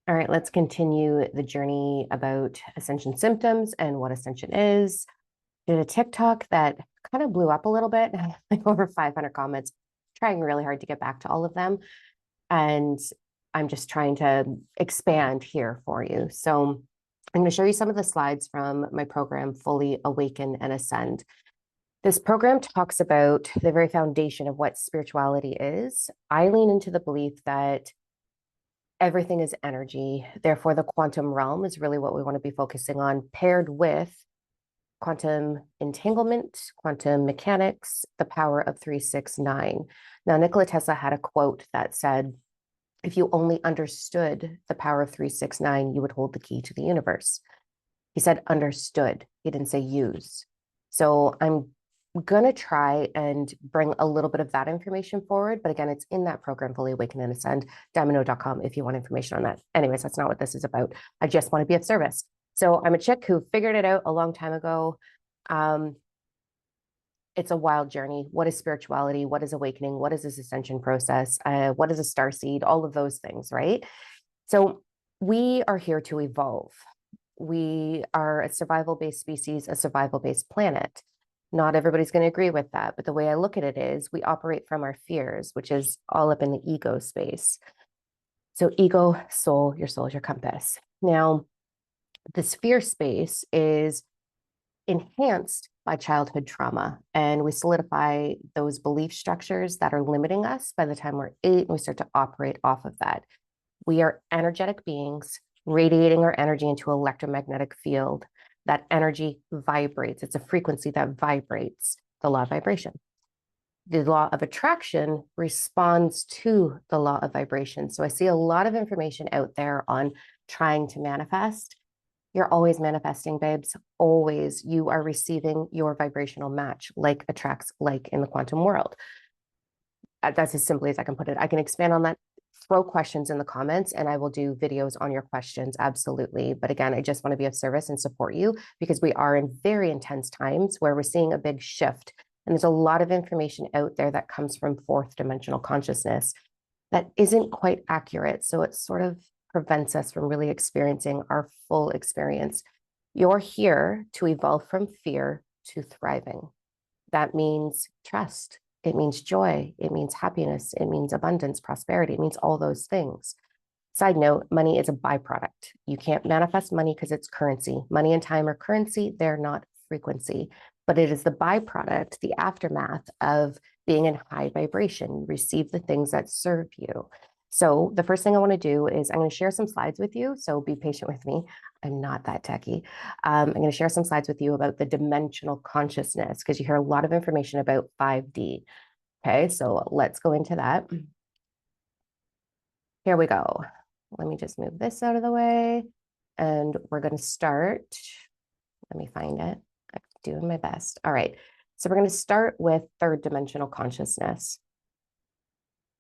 All right, let's continue the journey about Ascension symptoms and what Ascension is. Did a TikTok that kind of blew up a little bit, like over 500 comments, trying really hard to get back to all of them. And I'm just trying to expand here for you. So I'm going to show you some of the slides from my program, Fully Awaken and Ascend. This program talks about the very foundation of what spirituality is. I lean into the belief that everything is energy. Therefore, the quantum realm is really what we want to be focusing on, paired with quantum entanglement, quantum mechanics, the power of 369. Now, Nikola Tesla had a quote that said, if you only understood the power of 369, you would hold the key to the universe. He said understood. He didn't say use. So I'm going to try and bring a little bit of that information forward. But again, it's in that program, Fully Awaken and Ascend, domino.com, if you want information on that. Anyways, that's not what this is about. I just want to be of service. So I'm a chick who figured it out a long time ago. It's a wild journey. What is spirituality? What is awakening? What is this ascension process? What is a star seed? All of those things, right? So we are here to evolve. We are a survival-based species, a survival-based planet. Not everybody's going to agree with that, but the way I look at it is we operate from our fears, which is all up in the ego space. So ego, soul, your soul is your compass. Now, this fear space is enhanced by childhood trauma, and we solidify those belief structures that are limiting us by the time we're 8, and we start to operate off of that. We are energetic beings radiating our energy into an electromagnetic field. That energy vibrates. It's a frequency that vibrates, the law of vibration. The law of attraction responds to the law of vibration. So I see a lot of information out there on trying to manifest. You're always manifesting, babes. Always. You are receiving your vibrational match, like attracts like in the quantum world. That's as simply as I can put it. I can expand on that. Throw questions in the comments and I will do videos on your questions. Absolutely. But again, I just want to be of service and support you because we are in very intense times where we're seeing a big shift. And there's a lot of information out there that comes from fourth dimensional consciousness that isn't quite accurate. So it sort of prevents us from really experiencing our full experience. You're here to evolve from fear to thriving. That means trust. It means joy. It means happiness. It means abundance, prosperity. It means all those things. Side note, money is a byproduct. You can't manifest money because it's currency. Money and time are currency. They're not frequency, but it is the byproduct, the aftermath of being in high vibration. You receive the things that serve you. So the first thing I want to do is I'm going to share some slides with you. So be patient with me. I'm not that techie. I'm going to share some slides with you about the dimensional consciousness because you hear a lot of information about 5D. Okay, so let's go into that. Here we go. Let me just move this out of the way. And we're going to start. Let me find it. I'm doing my best. All right. So we're going to start with third dimensional consciousness.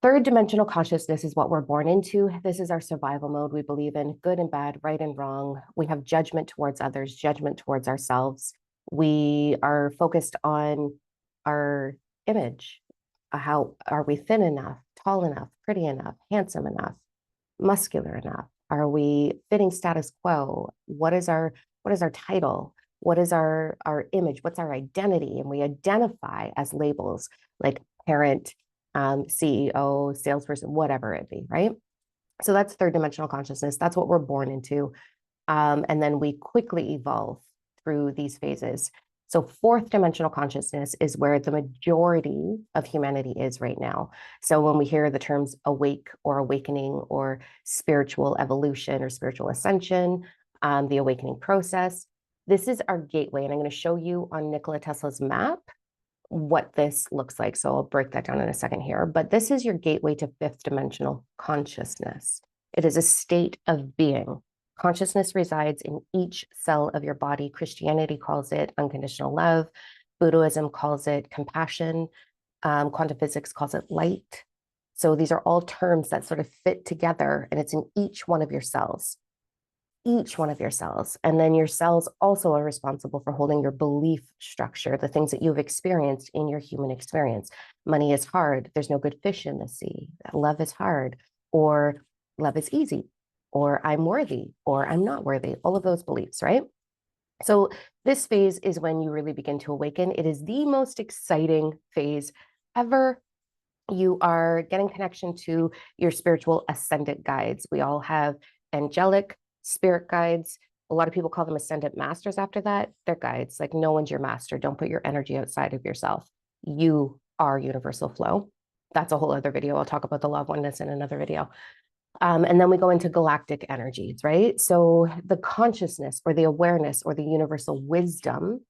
Third dimensional consciousness is what we're born into. This is our survival mode. We believe in good and bad, right and wrong. We have judgment towards others, judgment towards ourselves. We are focused on our image. How are we thin enough, tall enough, pretty enough, handsome enough, muscular enough? Are we fitting status quo? What is our title? What is our image? What's our identity? And we identify as labels like parent, CEO, salesperson, whatever it be, right? So that's third dimensional consciousness. That's what we're born into. And then we quickly evolve through these phases. So fourth dimensional consciousness is where the majority of humanity is right now. So when we hear the terms awake or awakening or spiritual evolution or spiritual ascension, the awakening process, this is our gateway. And I'm going to show you on Nikola Tesla's map what this looks like. So I'll break that down in a second here. But this is your gateway to fifth dimensional consciousness. It is a state of being. Consciousness resides in each cell of your body. Christianity calls it unconditional love. Buddhism calls it compassion. Quantum physics calls it light. So these are all terms that sort of fit together, and it's in each one of your cells. Each one of your cells. And then your cells also are responsible for holding your belief structure, the things that you've experienced in your human experience. Money is hard. There's no good fish in the sea. Love is hard, or love is easy. or I'm worthy, or I'm not worthy, all of those beliefs, right? So this phase is when you really begin to awaken. It is the most exciting phase ever. You are getting connection to your spiritual ascendant guides. We all have angelic spirit guides. A lot of people call them ascendant masters after that. They're guides. Like, no one's your master. Don't put your energy outside of yourself. You are universal flow. That's a whole other video. I'll talk about the law of oneness in another video. And then we go into galactic energies, right? So the consciousness or the awareness or the universal wisdom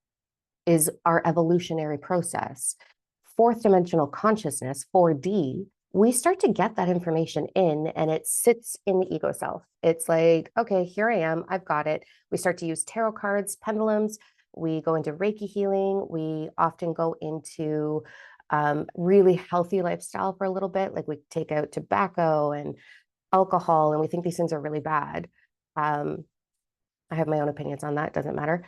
is our evolutionary process. Fourth dimensional consciousness, 4D, we start to get that information in and it sits in the ego self. It's like, okay, here I am, I've got it. We start to use tarot cards, pendulums. We go into Reiki healing. We often go into really healthy lifestyle for a little bit. Like we take out tobacco and alcohol, and we think these things are really bad. I have my own opinions on that, doesn't matter.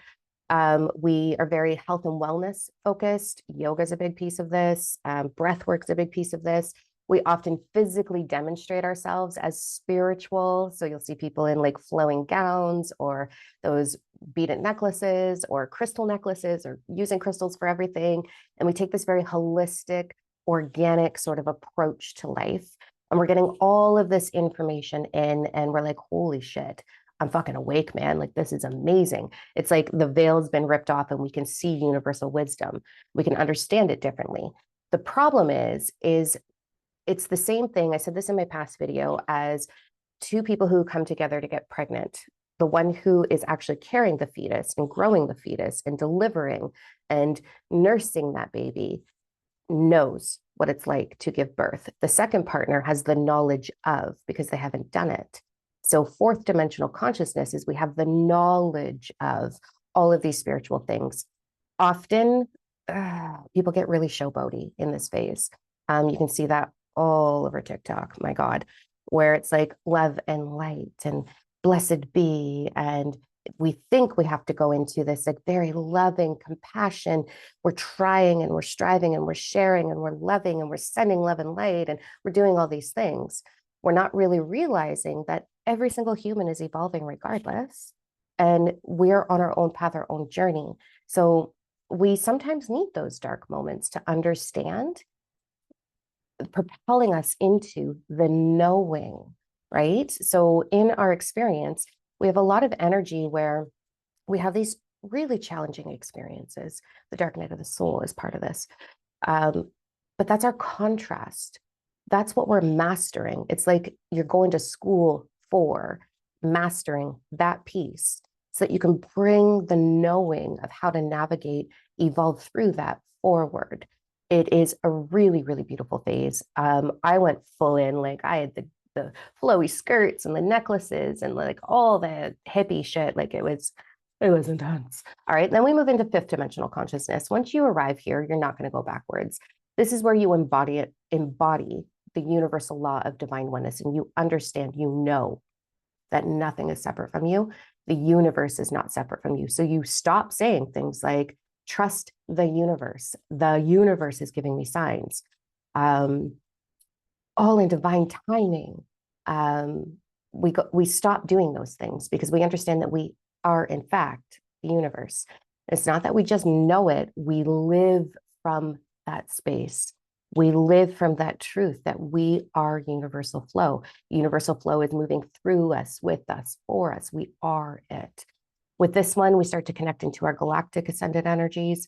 We are very health and wellness focused. Yoga is a big piece of this. Breath work is a big piece of this. We often physically demonstrate ourselves as spiritual. So you'll see people in like flowing gowns or those beaded necklaces or crystal necklaces or using crystals for everything. And we take this very holistic, organic sort of approach to life. And we're getting all of this information in, and we're like, holy shit, I'm fucking awake, man. Like, this is amazing. It's like the veil's been ripped off and we can see universal wisdom. We can understand it differently. The problem is it's the same thing. I said this in my past video as two people who come together to get pregnant. The one who is actually carrying the fetus and growing the fetus and delivering and nursing that baby knows what it's like to give birth. The second partner has the knowledge of, because they haven't done it. So fourth dimensional consciousness is we have the knowledge of all of these spiritual things. Often people get really showboaty in this phase. You can see that all over TikTok, my God, where it's like love and light and blessed be. And we think we have to go into this like very loving compassion. We're trying and we're striving and we're sharing and we're loving and we're sending love and light and we're doing all these things. We're not really realizing that every single human is evolving regardless. And we're on our own path, our own journey. So we sometimes need those dark moments to understand, propelling us into the knowing, right? So in our experience, we have a lot of energy where we have these really challenging experiences. The dark night of the soul is part of this. But that's our contrast. That's what we're mastering. It's like you're going to school for mastering that piece so that you can bring the knowing of how to navigate, evolve through that forward. It is a really, really beautiful phase. I went full in, like I had the flowy skirts and the necklaces and like all the hippie shit. Like it was intense. All right. Then we move into fifth dimensional consciousness. Once you arrive here, you're not going to go backwards. This is where you embody the universal law of divine oneness, and you understand, you know that nothing is separate from you. The universe is not separate from you. So you stop saying things like, trust the universe. The universe is giving me signs. All in divine timing. We stop doing those things because we understand that we are, in fact, the universe. It's not that we just know it. We live from that space. We live from that truth that we are universal flow. Universal flow is moving through us, with us, for us. We are it. With this one, we start to connect into our galactic ascended energies.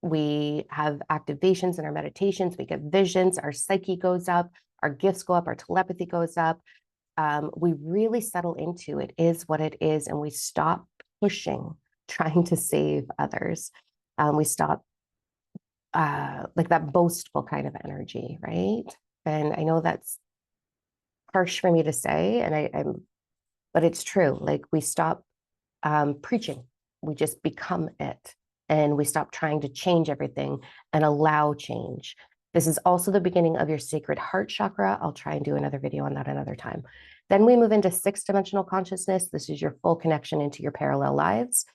We have activations in our meditations. We get visions. Our psyche goes up. Our gifts go up. Our telepathy goes up. We really settle into it is what it is. And we stop pushing, trying to save others. We stop like that boastful kind of energy, right? And I know that's harsh for me to say, and but it's true. Like we stop preaching. We just become it. And we stop trying to change everything and allow change. This is also the beginning of your sacred heart chakra. I'll try and do another video on that another time. Then we move into sixth dimensional consciousness. This is your full connection into your parallel lives.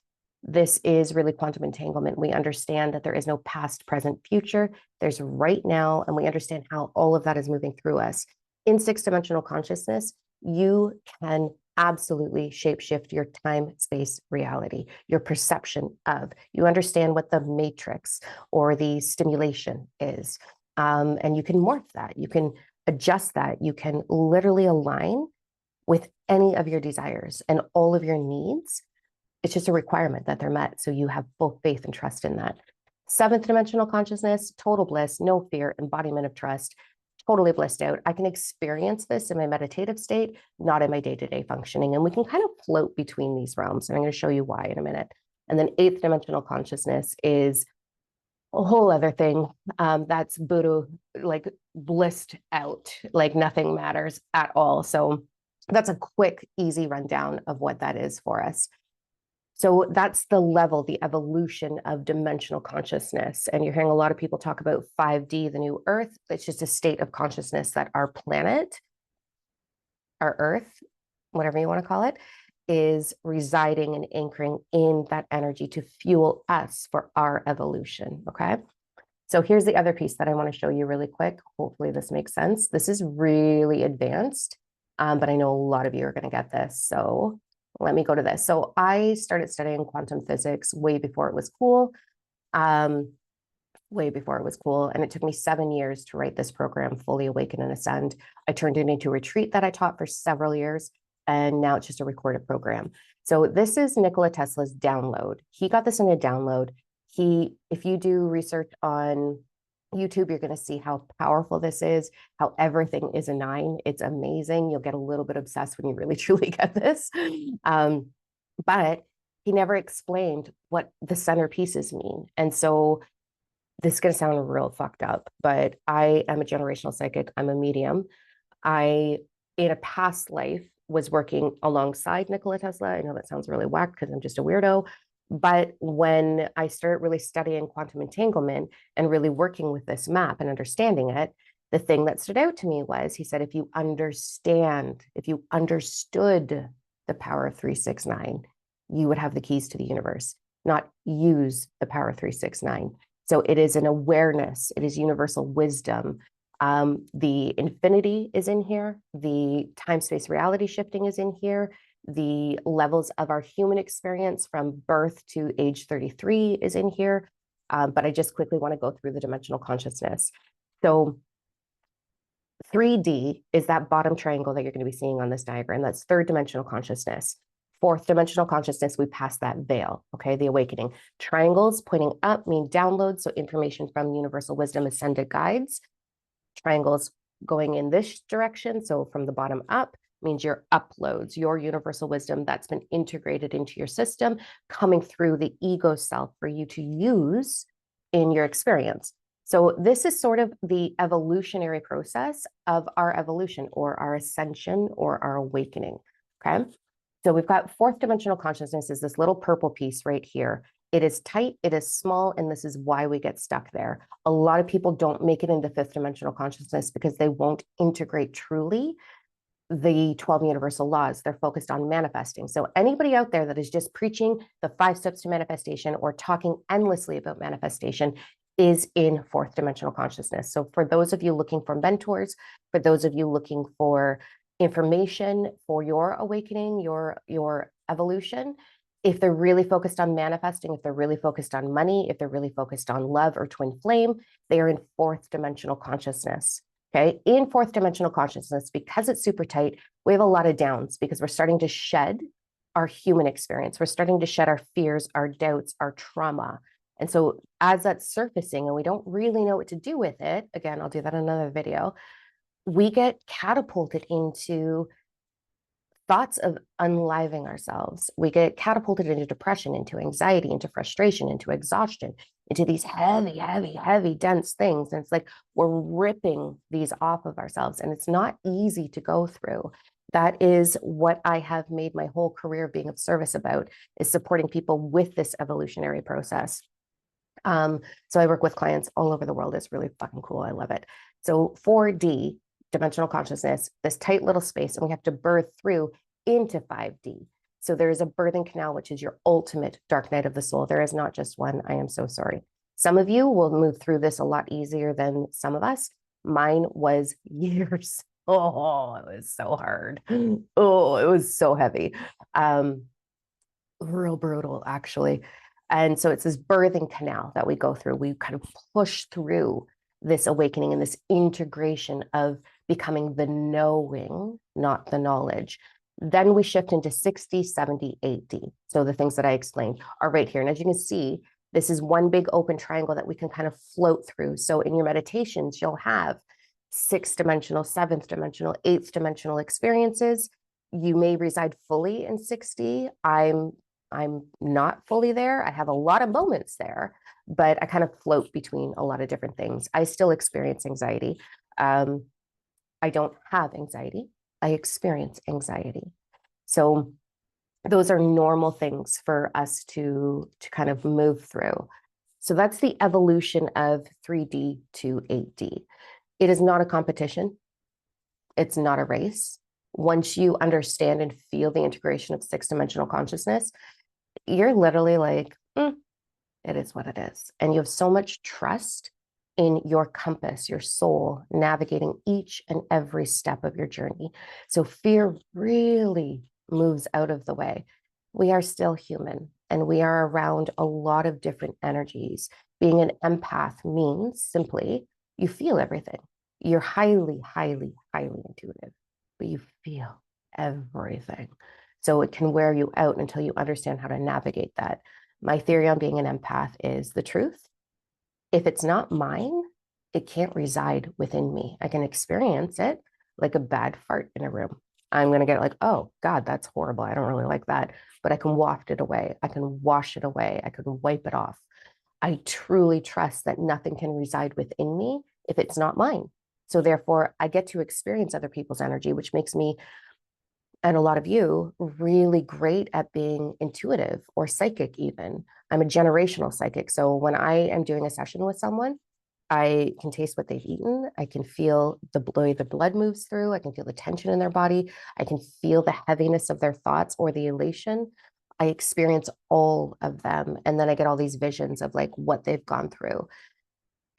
This is really quantum entanglement. We understand that there is no past, present, future. There's right now, and we understand how all of that is moving through us. In sixth dimensional consciousness, You can absolutely shapeshift your time, space, reality, your perception of. You understand what the matrix or the stimulation is. And you can morph that. You can adjust that. You can literally align with any of your desires and all of your needs. It's just a requirement that they're met. So you have full faith and trust in that. Seventh dimensional consciousness, total bliss, no fear, embodiment of trust, totally blissed out. I can experience this in my meditative state, not in my day-to-day functioning. And we can kind of float between these realms. And I'm going to show you why in a minute. And then eighth dimensional consciousness is a whole other thing. That's Buddha, like blissed out, like nothing matters at all. So that's a quick, easy rundown of what that is for us. So that's the level, the evolution of dimensional consciousness. And you're hearing a lot of people talk about 5D, the new Earth. It's just a state of consciousness that our planet, our Earth, whatever you want to call it, is residing and anchoring in that energy to fuel us for our evolution. Okay. So here's the other piece that I want to show you really quick. Hopefully this makes sense. This is really advanced, but I know a lot of you are going to get this. So let me go to this. So I started studying quantum physics way before it was cool. Way before it was cool. And it took me 7 years to write this program, Fully Awaken and Ascend. I turned it into a retreat that I taught for several years. And now it's just a recorded program. So this is Nikola Tesla's download. He got this in a download. If you do research on YouTube, you're going to see how powerful this is, how everything is a 9. It's amazing. You'll get a little bit obsessed when you really truly get this. But he never explained what the centerpieces mean. And so this is going to sound real fucked up, but I am a generational psychic. I'm a medium. I, in a past life, was working alongside Nikola Tesla. I know that sounds really whack because I'm just a weirdo. But when I started really studying quantum entanglement and really working with this map and understanding it, the thing that stood out to me was he said, if you understood the power of 369, you would have the keys to the universe, not use the power of 369. So it is an awareness. It is universal wisdom. The infinity is in here. The time, space, reality shifting is in here. The levels of our human experience from birth to age 33 is in here. But I just quickly want to go through the dimensional consciousness. So 3D is that bottom triangle that you're going to be seeing on this diagram. That's third dimensional consciousness. Fourth dimensional consciousness, we pass that veil, okay, the awakening. Triangles pointing up mean downloads, so information from universal wisdom, ascended guides. Triangles going in this direction, so from the bottom up, means your uploads, your universal wisdom that's been integrated into your system, coming through the ego self for you to use in your experience. So this is sort of the evolutionary process of our evolution or our ascension or our awakening, okay? So we've got fourth dimensional consciousness is this little purple piece right here. It is tight, it is small, and this is why we get stuck there. A lot of people don't make it into fifth dimensional consciousness because they won't integrate truly the 12 universal laws. They're focused on manifesting. So anybody out there that is just preaching the 5 steps to manifestation or talking endlessly about manifestation is in fourth dimensional consciousness. So for those of you looking for mentors, for those of you looking for information for your awakening, your evolution, if they're really focused on manifesting, if they're really focused on money, if they're really focused on love or twin flame, they are in fourth dimensional consciousness. Okay, in fourth dimensional consciousness, because it's super tight, we have a lot of downs because we're starting to shed our human experience. We're starting to shed our fears, our doubts, our trauma. And so as that's surfacing and we don't really know what to do with it, again, I'll do that in another video, we get catapulted into thoughts of unliving ourselves. We get catapulted into depression, into anxiety, into frustration, into exhaustion, into these heavy, heavy, heavy, dense things. And it's like we're ripping these off of ourselves. And it's not easy to go through. That is what I have made my whole career being of service about, is supporting people with this evolutionary process. So I work with clients all over the world. It's really fucking cool. I love it. So 4D, dimensional consciousness, this tight little space, and we have to birth through into 5D. So there is a birthing canal, which is your ultimate dark night of the soul. There is not just one. I am so sorry. Some of you will move through this a lot easier than some of us. Mine was years Oh, it was so hard. Oh, it was so heavy. Um, Real brutal, actually. And so it's this birthing canal that we go through. We kind of push through this awakening and this integration of becoming the knowing, not the knowledge. Then we shift into 60, 70, 80. So the things that I explained are right here. And as you can see, this is one big open triangle that we can kind of float through. So in your meditations, you'll have sixth dimensional, seventh dimensional, eighth dimensional experiences. You may reside fully in 60. I'm not fully there. I have a lot of moments there, but I kind of float between a lot of different things. I still experience anxiety. I don't have anxiety. I experience anxiety. So those are normal things for us to kind of move through. So that's the evolution of 3D to 8D. It is not a competition. It's not a race. Once you understand and feel the integration of six-dimensional consciousness, you're literally like, it is what it is. And you have so much trust in your compass, your soul, navigating each and every step of your journey. So fear really moves out of the way. We are still human and we are around a lot of different energies. Being an empath means simply you feel everything. You're highly, highly, highly intuitive, but you feel everything. So it can wear you out until you understand how to navigate that. My theory on being an empath is the truth. If it's not mine, it can't reside within me. I can experience it like a bad fart in a room. I'm going to get like, oh, God, that's horrible. I don't really like that. But I can waft it away. I can wash it away. I can wipe it off. I truly trust that nothing can reside within me if it's not mine. So therefore, I get to experience other people's energy, which makes me and a lot of you really great at being intuitive or psychic even. I'm a generational psychic. So when I am doing a session with someone, I can taste what they've eaten. I can feel the way the blood moves through. I can feel the tension in their body. I can feel the heaviness of their thoughts or the elation. I experience all of them. And then I get all these visions of like what they've gone through.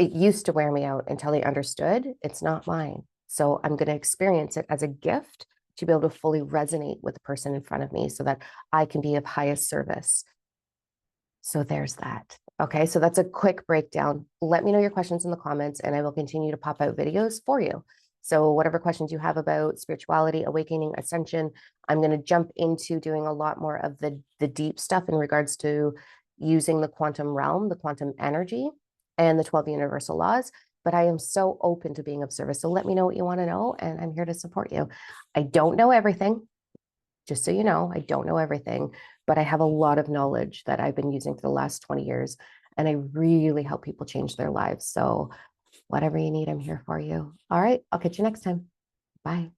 It used to wear me out until I understood it's not mine. So I'm going to experience it as a gift to be able to fully resonate with the person in front of me so that I can be of highest service. So there's that. Okay, so that's a quick breakdown. Let me know your questions in the comments and I will continue to pop out videos for you. So whatever questions you have about spirituality, awakening, ascension, I'm going to jump into doing a lot more of the deep stuff in regards to using the quantum realm, the quantum energy, and the 12 universal laws. But I am so open to being of service. So let me know what you want to know, and I'm here to support you. I don't know everything, just so you know, I don't know everything, but I have a lot of knowledge that I've been using for the last 20 years, and I really help people change their lives. So whatever you need, I'm here for you. All right, I'll catch you next time. Bye.